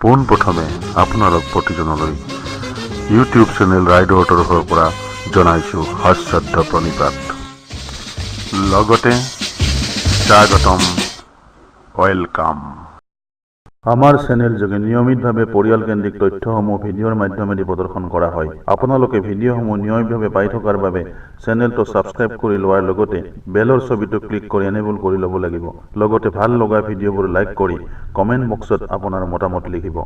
পোনপ্ৰথমে আপোনালোক প্ৰতিজনলৈ YouTube channel ৰাইডৰ তৰফৰ পৰা জনাইছোঁ সশ্ৰদ্ধ প্ৰণিপাত। লগতে স্বাগতম, ওয়েলকাম। আমাৰ চেনেল যোগে নিয়মিতভাৱে পৰিয়ালকেন্দ্ৰিক তথ্যসমূহ ভিডিঅ'ৰ মাধ্যমেৰে প্ৰদৰ্শন কৰা হয়। আপোনালোকে ভিডিঅ'সমূহ নিয়মিতভাৱে পাই থকাৰ বাবে চেনেলটো ছাবস্ক্ৰাইব কৰি লোৱাৰ লগতে বেলৰ ছবিটো ক্লিক কৰি এনেবল কৰি ল'ব লাগিব। লগতে ভাল লগা ভিডিঅ'বোৰ লাইক কৰি কমেণ্ট বক্সত আপোনাৰ মতামত লিখিব।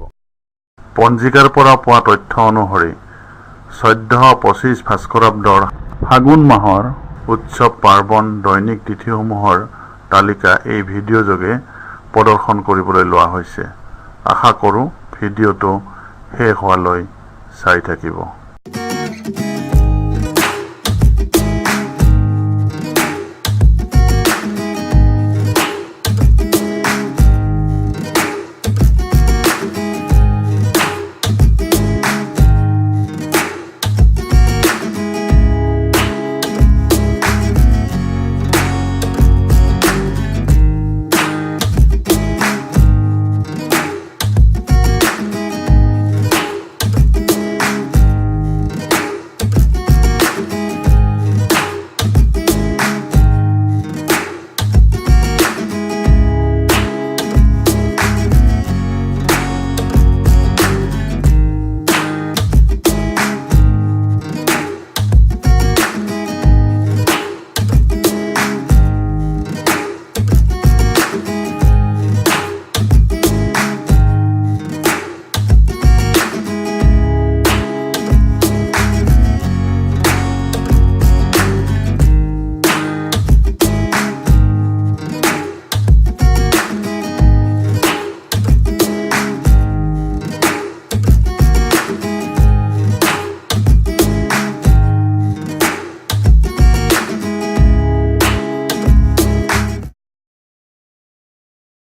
পঞ্জিকাৰ পৰা পোৱা তথ্য অনুসৰি 1425 ভাস্কৰাব্দৰ ফাগুন মাহৰ উৎসৱ পাৰ্বণ দৈনিক তিথিসমূহৰ তালিকা এই ভিডিঅ' যোগে প্ৰদৰ্শন কৰিবলৈ লোৱা হৈছে। আশা কৰোঁ ভিডিঅ'টো শেষ হোৱালৈ চাই থাকিব।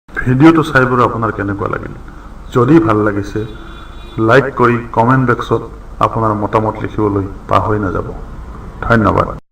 ভিডিঅ'টো চাই বাৰু আপোনাৰ কেনেকুৱা লাগিল? যদি ভাল লাগিছে লাইক কৰি কমেণ্ট বক্সত আপোনাৰ মতামত লিখিবলৈ পাহৰি নাযাব। ধন্যবাদ।